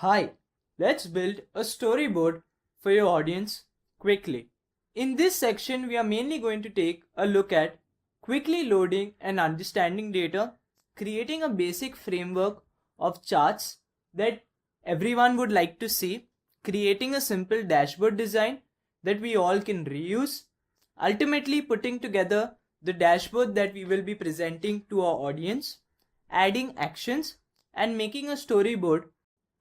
Hi, let's build a storyboard for your audience quickly. In this section, we are mainly going to take a look at quickly loading and understanding data, creating a basic framework of charts that everyone would like to see, creating a simple dashboard design that we all can reuse, ultimately putting together the dashboard that we will be presenting to our audience, adding actions, and making a storyboard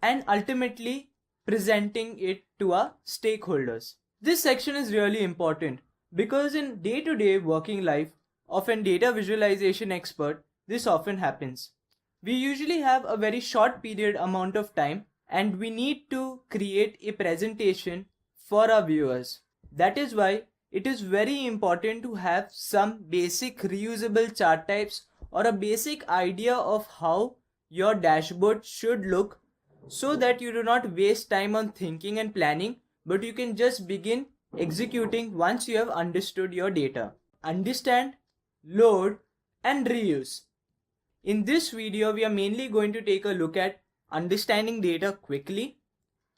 and ultimately presenting it to our stakeholders. This section is really important because in day-to-day working life of a data visualization expert, this often happens. We usually have a very short period amount of time and we need to create a presentation for our viewers. That is why it is very important to have some basic reusable chart types or a basic idea of how your dashboard should look so that you do not waste time on thinking and planning, but you can just begin executing once you have understood your data. Understand, load, and reuse. In this video, we are mainly going to take a look at understanding data quickly,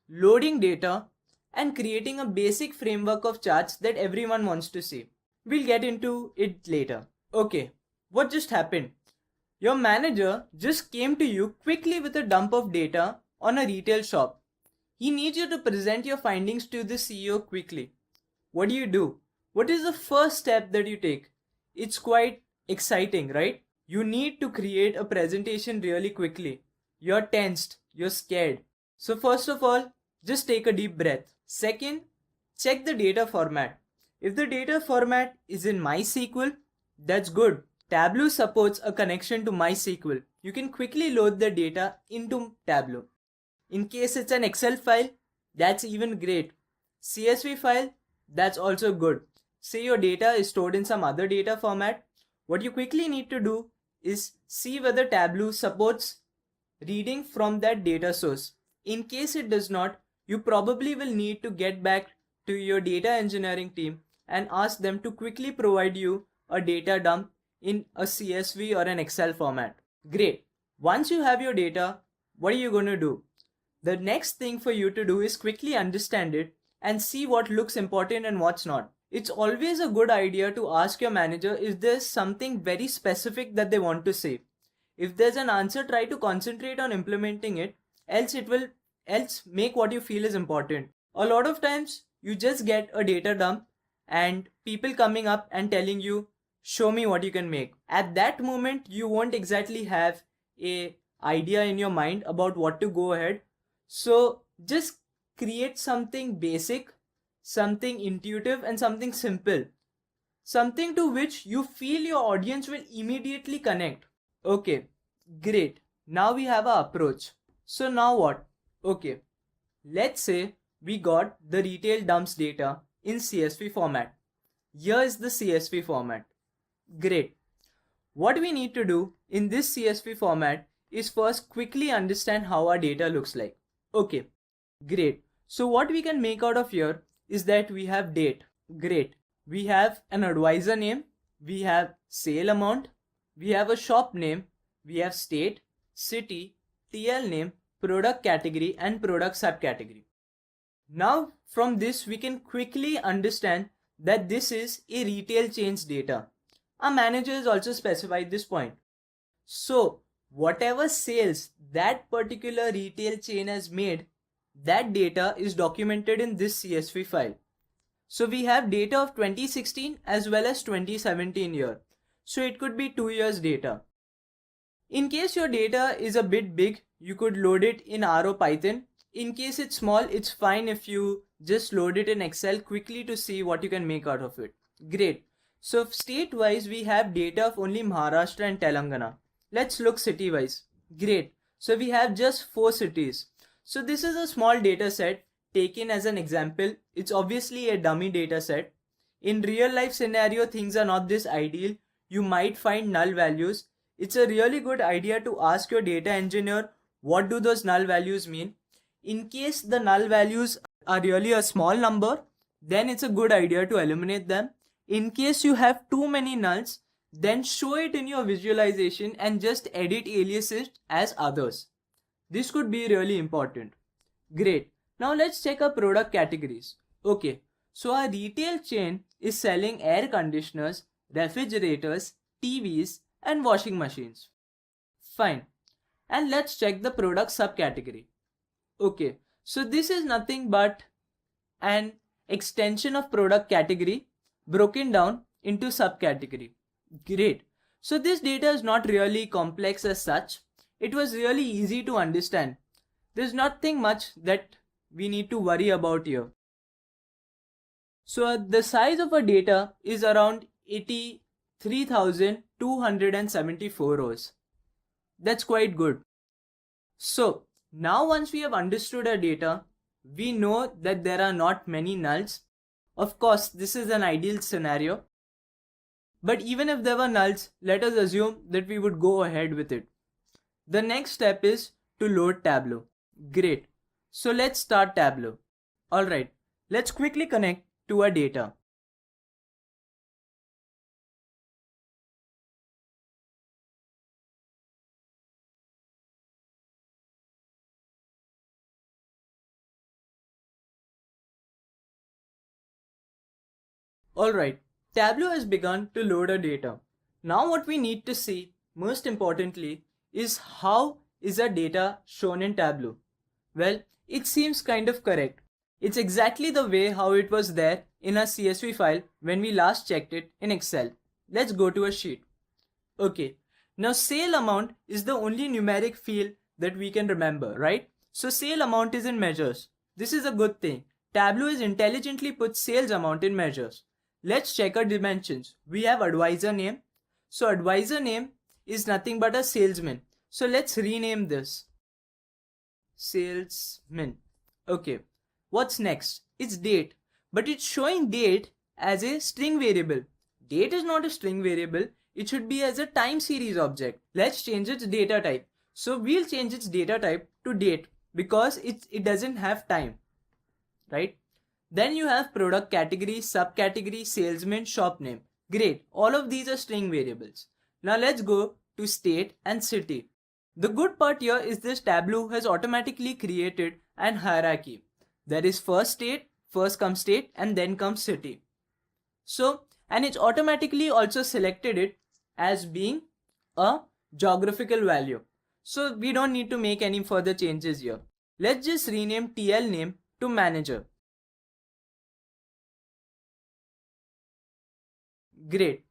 loading data, and creating a basic framework of charts that everyone wants to see. We'll get into it later. Okay, what just happened? Your manager just came to you quickly with a dump of data on a retail shop. He needs you to present your findings to the CEO quickly. What do? What is the first step that you take? It's quite exciting, right? You need to create a presentation really quickly. You're tensed, you're scared. So first of all, just take a deep breath. Second, check the data format. If the data format is in MySQL, that's good. Tableau supports a connection to MySQL. You can quickly load the data into Tableau. In case it's an Excel file, that's even great. CSV file, that's also good. Say your data is stored in some other data format, what you quickly need to do is see whether Tableau supports reading from that data source. In case it does not, you probably will need to get back to your data engineering team and ask them to quickly provide you a data dump in a CSV or an Excel format. Great. Once you have your data, what are you going to do? The next thing for you to do is quickly understand it and see what looks important and what's not. It's always a good idea to ask your manager if there's something very specific that they want to say. If there's an answer, try to concentrate on implementing it, else make what you feel is important. A lot of times you just get a data dump and people coming up and telling you, show me what you can make. At that moment, you won't exactly have a idea in your mind about what to go ahead. So just create something basic, something intuitive, and something simple. Something to which you feel your audience will immediately connect. Okay, great. Now we have our approach. So now what? Okay, let's say we got the retail dumps data in CSV format. Here is the CSV format. Great. What we need to do in this CSV format is first quickly understand how our data looks like. Okay, great. So what we can make out of here is that we have date. Great. We have an advisor name, we have sale amount, we have a shop name, we have state, city, TL name, product category, and product subcategory. Now from this we can quickly understand that this is a retail chain's data. Our manager has also specified this point. So whatever sales that particular retail chain has made, that data is documented in this CSV file. So we have data of 2016 as well as 2017 year. So it could be 2 years data. In case your data is a bit big, you could load it in R or Python. In case it's small, it's fine if you just load it in Excel quickly to see what you can make out of it. Great. So state-wise, we have data of only Maharashtra and Telangana. Let's look city-wise. Great. So we have just 4 cities. So this is a small data set taken as an example. It's obviously a dummy data set. In real life scenario, things are not this ideal. You might find null values. It's a really good idea to ask your data engineer what do those null values mean. In case the null values are really a small number, then it's a good idea to eliminate them. In case you have too many nulls, then show it in your visualization and just edit aliases as others. This could be really important. Great. Now let's check our product categories. Okay, so our retail chain is selling air conditioners, refrigerators, TVs, and washing machines. Fine. And let's check the product subcategory. Okay, so this is nothing but an extension of product category broken down into subcategory. Great. So this data is not really complex as such. It was really easy to understand. There's nothing much that we need to worry about here. So the size of our data is around 83,274 rows. That's quite good. So now once we have understood our data, we know that there are not many nulls. Of course, this is an ideal scenario. But even if there were nulls, let us assume that we would go ahead with it. The next step is to load Tableau. Great. So let's start Tableau. Alright, let's quickly connect to our data. Alright, Tableau has begun to load our data. Now what we need to see, most importantly, is how is our data shown in Tableau. Well, it seems kind of correct. It's exactly the way how it was there in our CSV file when we last checked it in Excel. Let's go to a sheet. Okay, now sale amount is the only numeric field that we can remember, right? So sale amount is in measures. This is a good thing. Tableau has intelligently put sales amount in measures. Let's check our dimensions. We have advisor name. So advisor name is nothing but a salesman. So let's rename this. Salesman. Okay. What's next? It's date. But it's showing date as a string variable. Date is not a string variable. It should be as a time series object. Let's change its data type. So we'll change its data type to date because it doesn't have time. Right? Then you have product category, subcategory, salesman, shop name. Great. All of these are string variables. Now let's go to state and city. The good part here is this Tableau has automatically created an hierarchy. There is first state, first comes state, and then comes city. So, and it's automatically also selected it as being a geographical value. So we don't need to make any further changes here. Let's just rename TL name to manager. Great.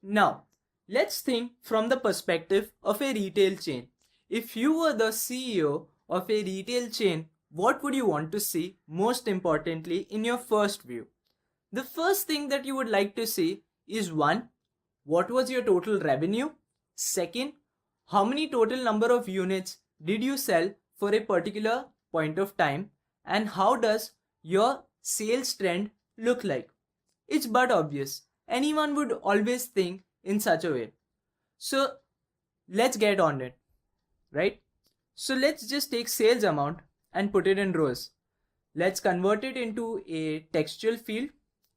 Now, let's think from the perspective of a retail chain. If you were the CEO of a retail chain, what would you want to see most importantly in your first view? The first thing that you would like to see is 1. What was your total revenue? 2nd, how many total number of units did you sell for a particular point of time? And how does your sales trend look like? It's but obvious. Anyone would always think in such a way. So let's get on it, right? So let's just take sales amount and put it in rows. Let's convert it into a textual field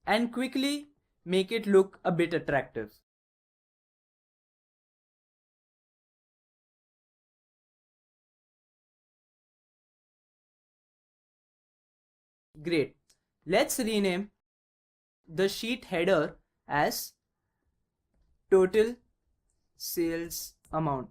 and quickly make it look a bit attractive. Great. Let's rename the sheet header as total sales amount.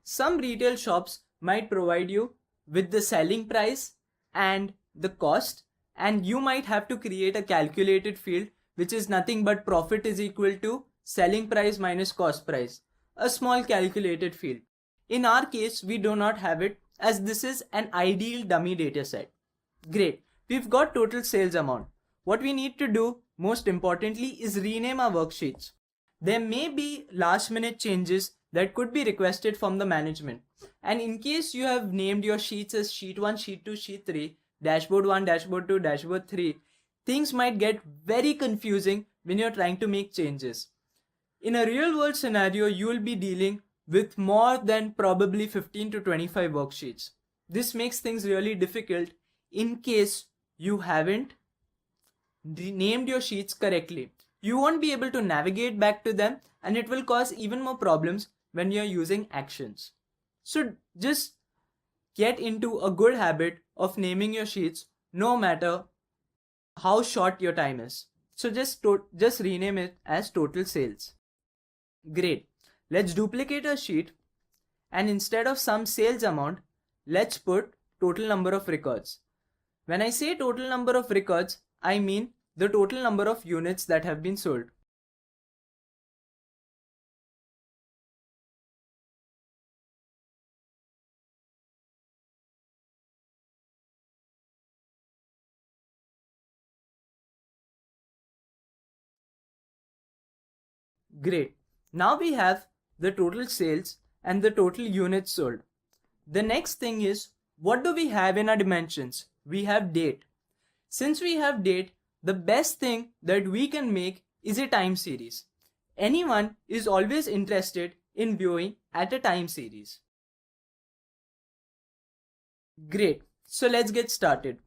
Some retail shops might provide you with the selling price and the cost, and you might have to create a calculated field which is nothing but profit is equal to selling price minus cost price, a small calculated field. In our case, we do not have it as this is an ideal dummy data set. Great, we've got total sales amount. What we need to do most importantly is rename our worksheets. There may be last minute changes that could be requested from the management. And in case you have named your sheets as sheet 1, sheet 2, sheet 3, dashboard 1, dashboard 2, dashboard 3, things might get very confusing when you're trying to make changes. In a real world scenario, you will be dealing with more than probably 15 to 25 worksheets. This makes things really difficult in case you haven't named your sheets correctly. You won't be able to navigate back to them, and it will cause even more problems when you're using actions. So just get into a good habit of naming your sheets no matter how short your time is. So just rename it as total sales. Great. Let's duplicate a sheet, and instead of some sales amount, let's put total number of records. When I say total number of records, I mean the total number of units that have been sold. Great. Now we have the total sales and the total units sold. The next thing is, what do we have in our dimensions? We have date. Since we have date, the best thing that we can make is a time series. Anyone is always interested in viewing at a time series. Great. So let's get started.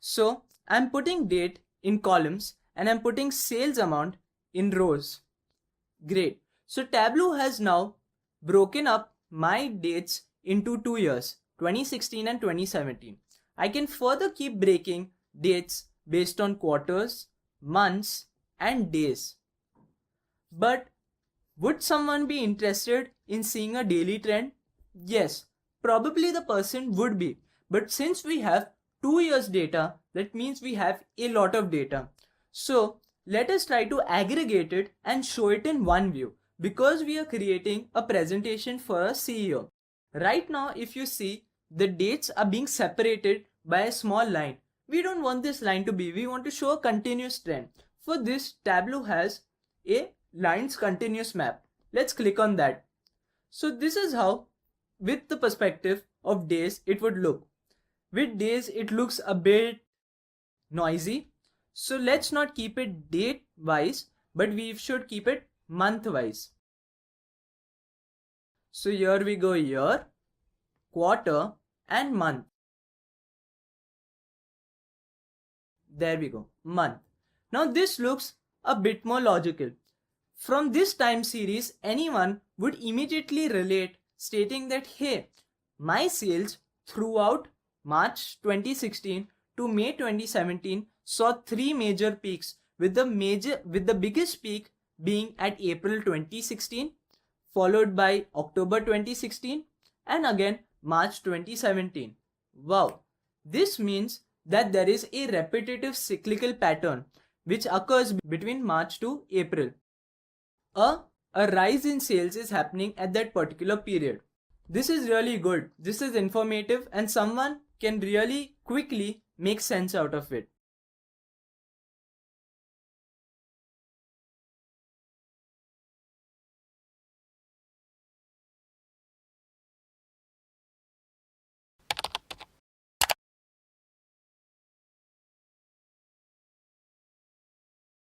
So I'm putting date in columns and I'm putting sales amount in rows. Great. So Tableau has now broken up my dates into 2 years, 2016 and 2017. I can further keep breaking dates based on quarters, months, and days. But would someone be interested in seeing a daily trend? Yes, probably the person would be. But since we have 2 years data, that means we have a lot of data. So let us try to aggregate it and show it in one view, because we are creating a presentation for a CEO. Right now, if you see, the dates are being separated by a small line. We don't want this line to be, we want to show a continuous trend. For this, Tableau has a lines continuous map. Let's click on that. So this is how, with the perspective of days, it would look. With days, it looks a bit noisy. So let's not keep it date wise, but we should keep it month wise. So here we go, year, quarter, and month. There we go, month. Now this looks a bit more logical. From this time series, anyone would immediately relate, stating that, hey, my sales throughout March 2016 to May 2017 saw 3 major peaks, with the biggest peak being at April 2016, followed by October 2016, and again March 2017. Wow, this means that there is a repetitive cyclical pattern which occurs between March to April. A rise in sales is happening at that particular period. This is really good. This is informative and someone can really quickly make sense out of it.